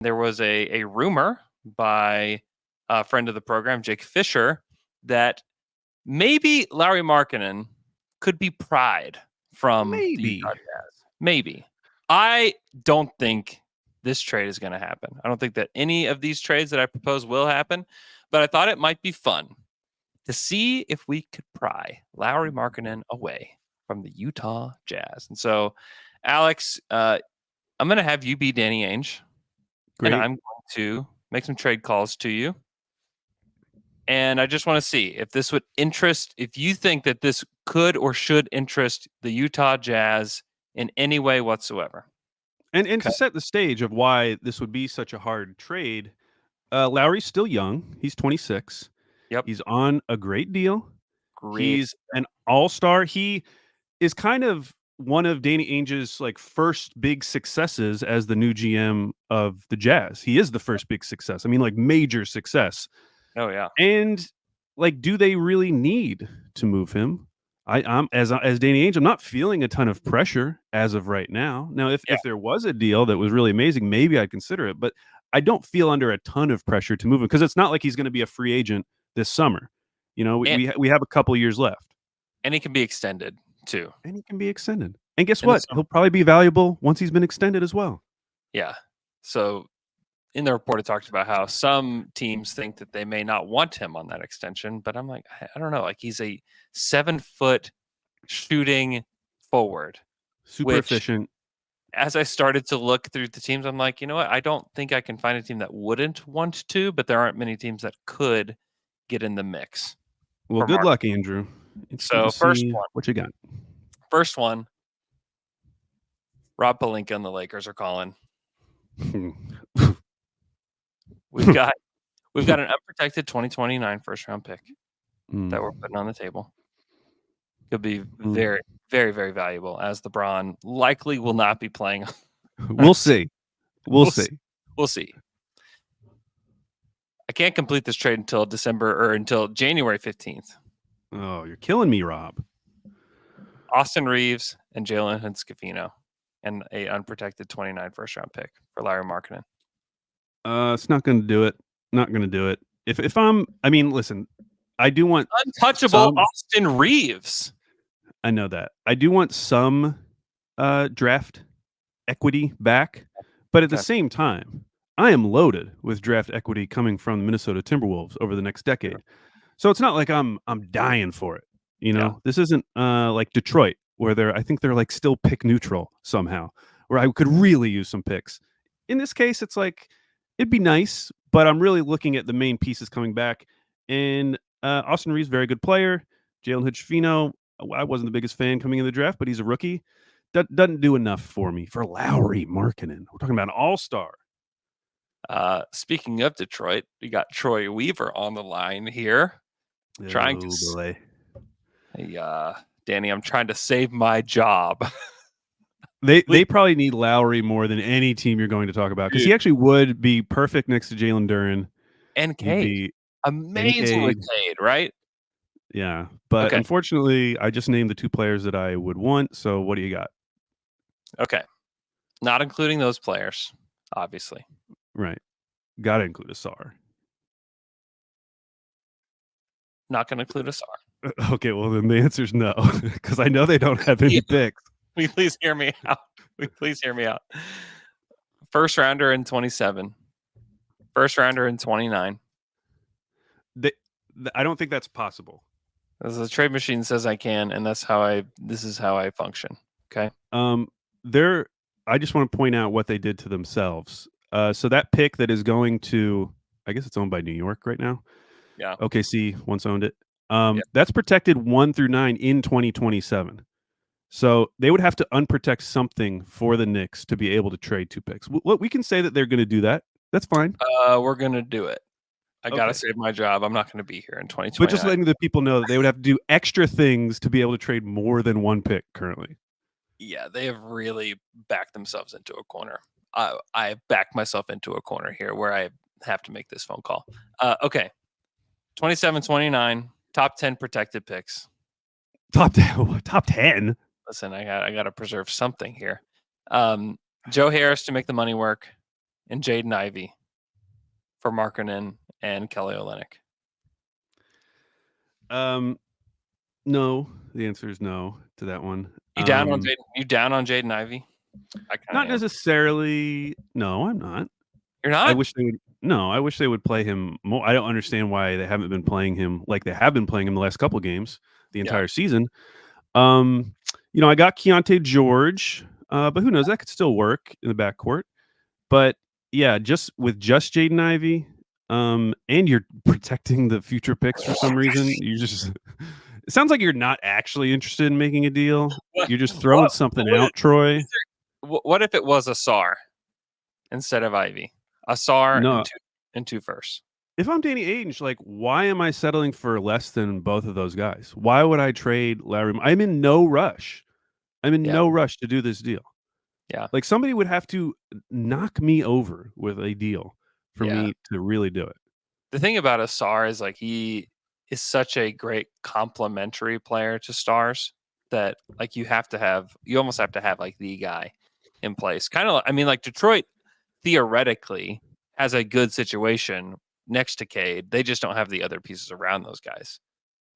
there was a rumor by a friend of the program, Jake Fisher, that maybe Lauri Markkanen could be pried from the Utah Maybe. Jazz. Maybe. I don't think this trade is going to happen. I don't think that any of these trades that I propose will happen, but I thought it might be fun to see if we could pry Lauri Markkanen away from the Utah Jazz. And so, Alex, I'm going to have you be Danny Ainge, and Great. I'm going to make some trade calls to you. And I just want to see if this would interest, if you think that this could or should interest the Utah Jazz in any way whatsoever. And Okay. to set the stage of why this would be such a hard trade, Lowry's still young. He's 26. Yep. He's on a great deal. Great. He's an all-star. He is kind of one of Danny Ainge's like first big successes as the new GM of the Jazz. He is the first big success. I mean, like major success. Oh yeah. And like, do they really need to move him? I'm as Danny Ainge, I'm not feeling a ton of pressure as of right now. Now, if there was a deal that was really amazing, maybe I'd consider it. But I don't feel under a ton of pressure to move him because it's not like he's going to be a free agent this summer. You know, we have a couple years left, and he can be extended too. and he can be extended. And guess what? He'll probably be valuable once he's been extended as well. Yeah. So in the report, it talked about how some teams think that they may not want him on that extension, but I'm like, I don't know. Like, he's a 7-foot shooting forward, super efficient. As I started to look through the teams, I'm like, you know what? I don't think I can find a team that wouldn't want to, but there aren't many teams that could get in the mix. Well, good luck, Andrew. So first one, what you got? First one, Rob Pelinka and the Lakers are calling. We've got an unprotected 2029 first round pick that we're putting on the table. Could be very, very, very valuable, as LeBron likely will not be playing. We'll see. We'll see. We'll see. I can't complete this trade until until January 15th. Oh, you're killing me, Rob. Austin Reeves and Jalen Hood-Schifino, and a unprotected 29 first round pick for Lauri Markkanen. It's not going to do it. Not going to do it. I mean, listen, I do want untouchable Austin Reeves. I know that. I do want some draft equity back, but at the same time, I am loaded with draft equity coming from the Minnesota Timberwolves over the next decade. So it's not like I'm dying for it. You know, this isn't like Detroit, where I think they're like still pick neutral somehow, where I could really use some picks. In this case, it's like it'd be nice, but I'm really looking at the main pieces coming back. And Austin Reeves, very good player. Jalen Hood-Schifino, I wasn't the biggest fan coming in the draft, but he's a rookie. That doesn't do enough for me. For Lauri Markkanen, we're talking about an all-star. Speaking of Detroit, we got Troy Weaver on the line here. Hey, Danny, I'm trying to save my job. They probably need Lauri more than any team you're going to talk about, because he actually would be perfect next to Jalen Duren and Cade. Amazing with Cade, right? Yeah, but unfortunately, I just named the two players that I would want. So what do you got? Okay, not including those players, obviously. Right, got to include a SAR. Not going to include a SAR. Okay, well then the answer is no, because I know they don't have any picks. Please hear me out. Please hear me out. First rounder in 27. First rounder in 29. I don't think that's possible. As the trade machine says I can, and this is how I function. Okay. I just want to point out what they did to themselves. So that pick that is going to, I guess it's owned by New York right now. Yeah. OKC once owned it. That's protected 1 through 9 in 2027. So they would have to unprotect something for the Knicks to be able to trade 2 picks. We can say that they're going to do that. That's fine. We're going to do it. I got to save my job. I'm not going to be here in 2020. But just letting the people know that they would have to do extra things to be able to trade more than 1 pick currently. Yeah, they have really backed themselves into a corner. I backed myself into a corner here where I have to make this phone call. Okay. 27, 29, top 10 protected picks. Top 10? Listen, I got to preserve something here. Joe Harris to make the money work, and Jaden Ivey for Markkanen and Kelly Olynyk? No. The answer is no to that one. You down on Jaden? You down on Jaden Ivey? I kind Not of am. necessarily. No, I'm not. You're I not? wish they would. No, I wish they would play him more. I don't understand why they haven't been playing him like they have been playing him the last couple games, the Yeah. entire season. I got Keontae George, but who knows? That could still work in the backcourt. But yeah, just Jaden Ivey, and you're protecting the future picks for some reason. You just it sounds like you're not actually interested in making a deal. What? You're just throwing something out, Troy. What if it was a SAR instead of Ivy? A SAR No, and two firsts. if I'm Danny Ainge, like, why am I settling for less than both of those guys? Why would I trade Lauri? I'm in no rush. I'm in Yeah. no rush to do this deal. Yeah. Like somebody would have to knock me over with a deal for Yeah. me to really do it. The thing about a SAR is like he is such a great complementary player to stars that like you almost have to have like the guy in place. Kind of, I mean, like Detroit theoretically has a good situation next to Cade. They just don't have the other pieces around those guys.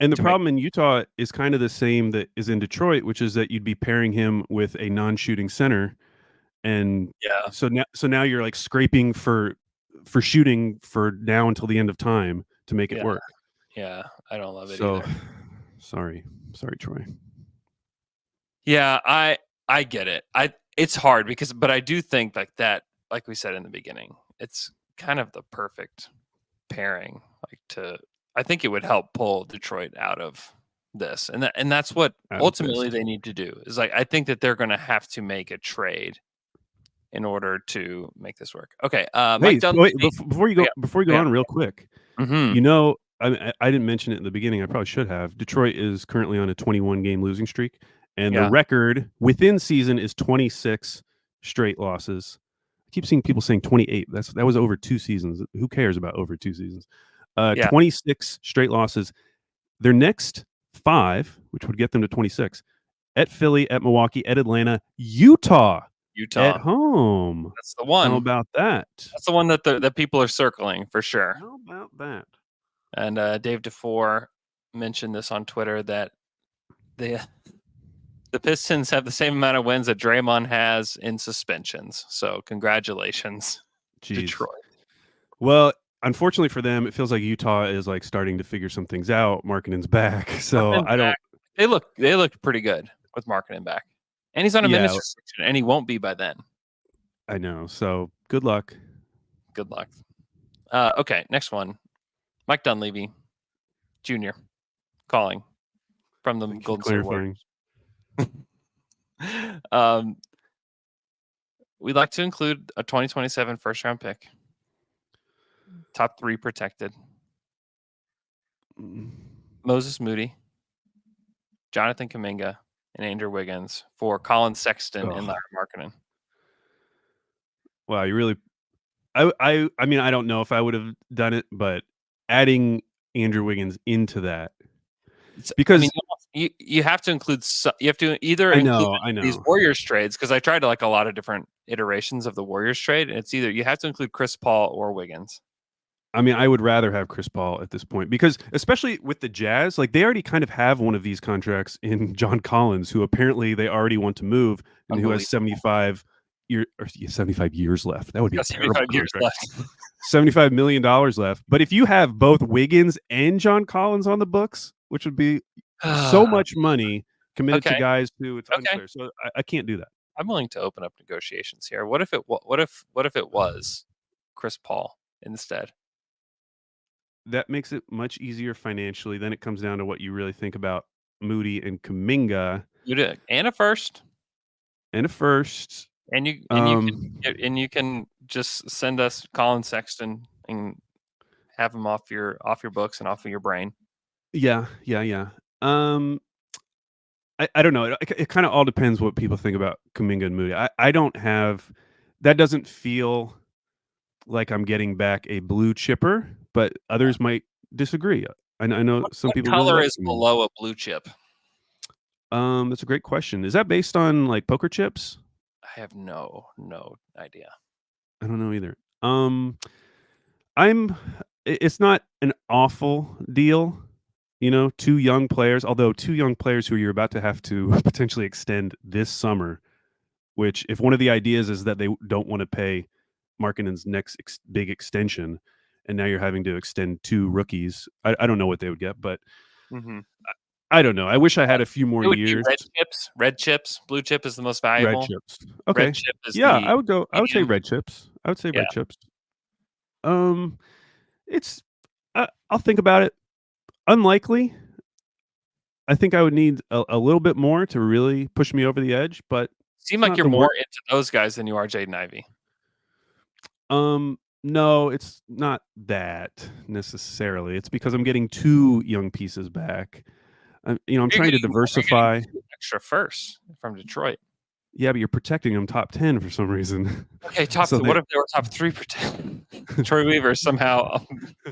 And the to make problem in Utah is kind of the same that is in Detroit, which is that you'd be pairing him with a non-shooting center, and Yeah. so now you're like scraping for shooting for now until the end of time to make it Yeah. work. Yeah. I don't love it So either. sorry, Troy. Yeah, I get it. It's hard but I do think like that, like we said in the beginning, it's kind of the perfect pairing. I think it would help pull Detroit out of this, and that's what ultimately they need to do. Is like I think that they're going to have to make a trade in order to make this work. Okay, Mike Dunleavy. Before you go on real quick, Mm-hmm. I didn't mention it in the beginning. I probably should have. Detroit is currently on a 21 game losing streak, and the record within season is 26 straight losses. I keep seeing people saying 28. That was over 2 seasons. Who cares about over 2 seasons? 26 straight losses. Their next 5, which would get them to 26, at Philly, at Milwaukee, at Atlanta, Utah. At home. That's the one. How about that? That's the one that people are circling for sure. How about that? And Dave DeFore mentioned this on Twitter that the Pistons have the same amount of wins that Draymond has in suspensions. So congratulations, Detroit. Well, unfortunately for them, it feels like Utah is like starting to figure some things out. Markkanen's back, so I don't. They looked pretty good with Markkanen back, and he's on a minutes restriction, and he won't be by then. I know. So good luck. Good luck. Okay, next one. Mike Dunleavy, Jr. calling from the Golden State Warriors. We'd like to include a 2027 first-round pick. Top 3 protected. Moses Moody, Jonathan Kuminga, and Andrew Wiggins for Colin Sexton and Lauri Markkanen. Wow, you really I mean, I don't know if I would have done it, but adding Andrew Wiggins into that, because I mean, you have to include you have to either include these Warriors trades, because I tried like a lot of different iterations of the Warriors trade, and it's either you have to include Chris Paul or Wiggins. I mean, I would rather have Chris Paul at this point, because especially with the Jazz, like they already kind of have one of these contracts in John Collins, who apparently they already want to move, and who has 75 years left. That would be a terrible 75 years left. $75 million left. But if you have both Wiggins and John Collins on the books, which would be so much money committed to guys who it's unclear. So I can't do that. I'm willing to open up negotiations here. What if it was Chris Paul instead? That makes it much easier financially. Then it comes down to what you really think about Moody and Kuminga. And a first. And you can just send us Colin Sexton and have him off your books and off of your brain. Yeah. I don't know. It kind of all depends what people think about Kuminga and Moody. I don't have that. Doesn't feel like I'm getting back a blue chipper, but others might disagree. I know some people. What color is below a blue chip? That's a great question. Is that based on like poker chips? I have no idea. I don't know either. Um, I'm. It's not an awful deal. You know, two young players, although two young players who you're about to have to potentially extend this summer. Which, if one of the ideas is that they don't want to pay Markkanen's next big extension, and now you're having to extend two rookies, I don't know what they would get, but Mm-hmm. I don't know. I wish I had a few more It would be years. red chips. Red chips. Blue chip is the most Red valuable. chips. Red Okay. chip is Yeah, the I would go. I would say medium. red chips. I would say Yeah. red chips. Um, it's. I'll think about it. Unlikely. I think I would need a little bit more to really push me over the edge, but Seem it's like not you're the more worst. into those guys than you are Jaden Ivey. No, it's not that necessarily. It's because I'm getting two young pieces back. I'm You're trying to getting diversify. two extra firsts from Detroit. Yeah, but you're protecting them top 10 for some reason. Okay, top So three. What if they were top 3 for 10? Troy Weaver somehow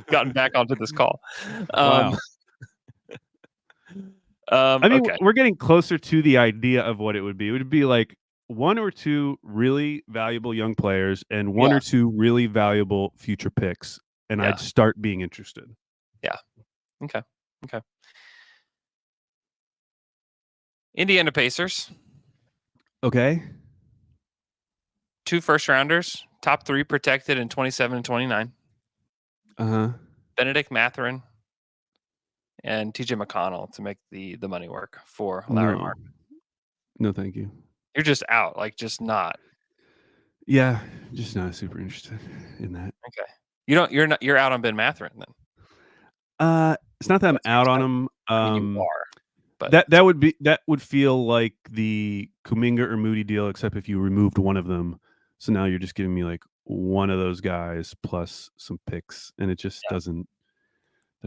gotten back onto this call. Wow. I mean, Okay. we're getting closer to the idea of what it would be. It would be like one or two really valuable young players and one Yeah. or two really valuable future picks, and Yeah. I'd start being interested. Yeah. Okay. Indiana Pacers. Okay. 2 first rounders. Top 3 protected in 27 and 29. Uh-huh. Benedict Mathurin and TJ McConnell to make the money work for Lauri Mark. No, thank you. You're just out, like just not. Yeah, just not super interested in that. Okay. You're out on Ben Mathurin then. It's not that I'm What's your out on sense? him. I mean, you are, but That would feel like the Kuminga or Moody deal, except if you removed one of them. So now you're just giving me like one of those guys plus some picks, and it just doesn't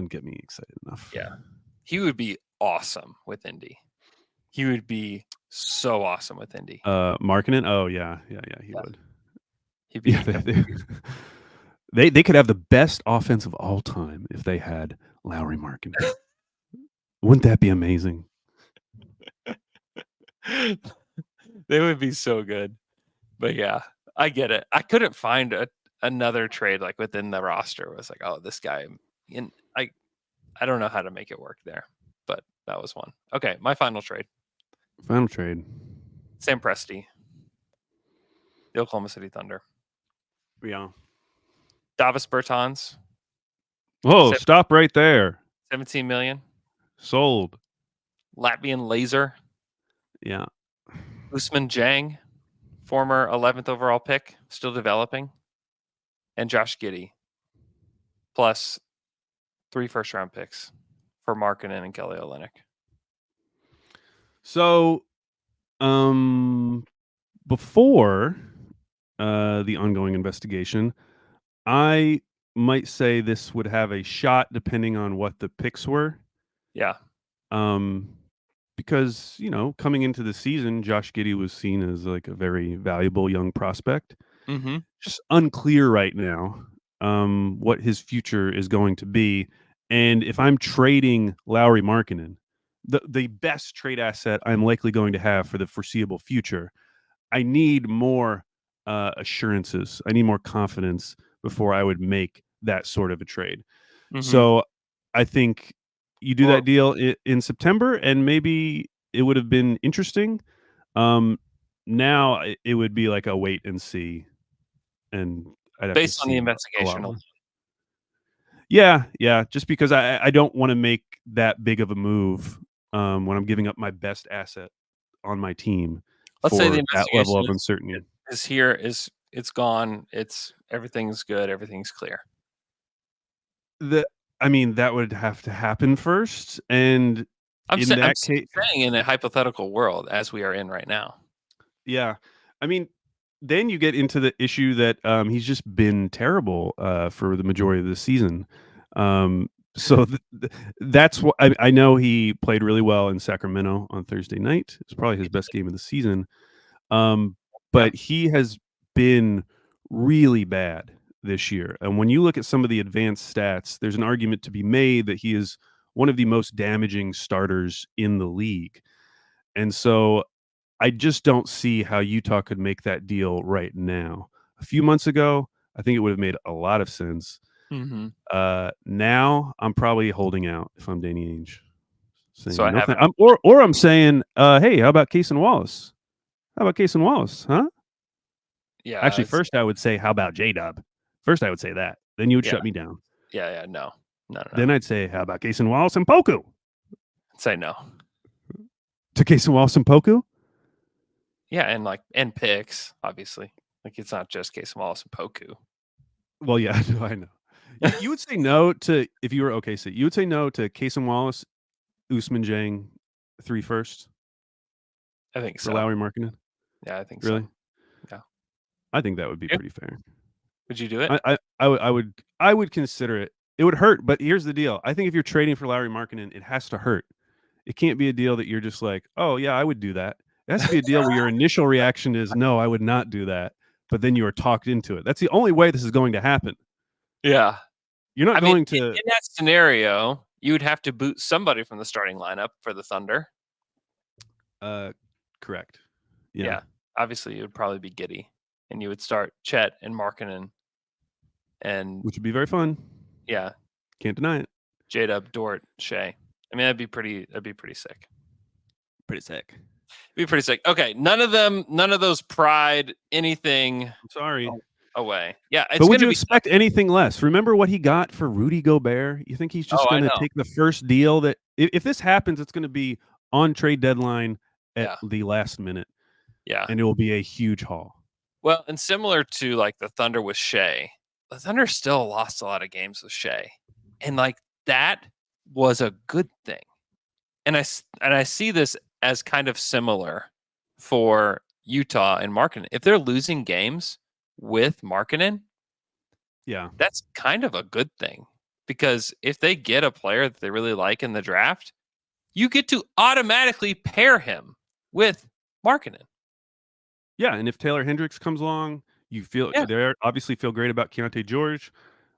get me excited enough. yeah, he would be awesome with Indy. He would be so awesome with Indy. Markkanen? Oh yeah, he would. He'd be They could have the best offense of all time if they had Lauri Markkanen. Wouldn't that be amazing? They would be so good. But yeah, I get it. I couldn't find another trade like within the roster. It was like, oh, this guy. And I don't know how to make it work there, but that was one. Okay, my final trade. Final trade. Sam Presti, the Oklahoma City Thunder. Yeah. Davis Bertans. Whoa! Stop right there. 17 million. Sold. Latvian Laser. Yeah. Usman Jang, former 11th overall pick, still developing. And Josh Giddey, plus 3 first-round picks for Markkanen and Kelly Olynyk. So, before the ongoing investigation, I might say this would have a shot depending on what the picks were. Yeah. Because, coming into the season, Josh Giddey was seen as like a very valuable young prospect. Mm-hmm. Just unclear right now what his future is going to be. And if I'm trading Lauri Markkanen, the best trade asset I'm likely going to have for the foreseeable future, I need more assurances. I need more confidence before I would make that sort of a trade. Mm-hmm. So I think you do that deal in September, and maybe it would have been interesting. Now it would be like a wait and see, and I'd have based to on see the investigation. Yeah, just because I don't want to make that big of a move when I'm giving up my best asset on my team. Let's say the that level of uncertainty is here. It's gone. Everything's good. Everything's clear. That would have to happen first, and I'm saying in a hypothetical world as we are in right now. Yeah, then you get into the issue that he's just been terrible for the majority of the season. So that's what I know. He played really well in Sacramento on Thursday night. It's probably his best game of the season. But he has been really bad this year. And when you look at some of the advanced stats, there's an argument to be made that he is one of the most damaging starters in the league. And so I just don't see how Utah could make that deal right now. A few months ago, I think it would have made a lot of sense. Mm-hmm. Now I'm probably holding out if I'm Danny Ainge, So saying I no haven't. thank or I'm saying, hey, how about Case and Wallace? How about Case and Wallace? Huh? Yeah. Actually, first I would say, how about J Dub? First I would say that. Then you would Yeah. shut me down. Yeah. No. No. Then I'd say, how about Case and Wallace and Poku? Say no. To Case and Wallace and Poku? Yeah, and picks, obviously. Like it's not just Case Wallace and Poku. Well, yeah, I know. You would say no to, if you were OKC, you would say no to Case and Wallace, Usman Jang, 3 firsts I think for so. Lauri Markkanen? Yeah, I think Really? so. Yeah. I think that would be Yeah. pretty fair. Would you do it? I would consider it. It would hurt, but here's the deal. I think if you're trading for Lauri Markkanen, it has to hurt. It can't be a deal that you're just like, oh yeah, I would do that. It has to be a deal where your initial reaction is, no, I would not do that. But then you are talked into it. That's the only way this is going to happen. Yeah. You're not I mean, going to. in that scenario, you would have to boot somebody from the starting lineup for the Thunder. Correct. Yeah. Obviously, it would probably be Giddey, and you would start Chet and Markkanen, and Which would be very fun. Yeah, Can't deny it. J-Dub, Dort, Shea. I mean, that'd be pretty sick. Pretty sick. It'd be pretty sick. Okay, none of those pride anything. I'm sorry. Away. Yeah, it's but would gonna you be expect anything less? Remember what he got for Rudy Gobert? You think he's just I going to know. take the first deal that if this happens, it's going to be on trade deadline at the last minute. Yeah. And it will be a huge haul. Well, and similar to like the Thunder with Shea, the Thunder still lost a lot of games with Shea. And like that was a good thing. And I see this as kind of similar for Utah and Markkanen. If they're losing games with Markkanen, yeah, that's kind of a good thing, because if they get a player that they really like in the draft, you get to automatically pair him with Markkanen. Yeah, and if Taylor Hendricks comes along, you feel they obviously feel great about Keontae George.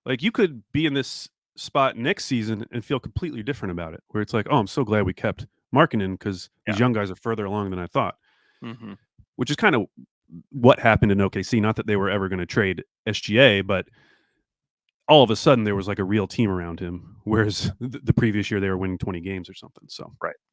Like you could be in this spot next season and feel completely different about it, where it's like, oh, I'm so glad we kept Markkanen because these young guys are further along than I thought. Mm-hmm. Which is kind of what happened in OKC. Not that they were ever going to trade SGA, but all of a sudden there was like a real team around him, whereas the previous year they were winning 20 games or something. So right.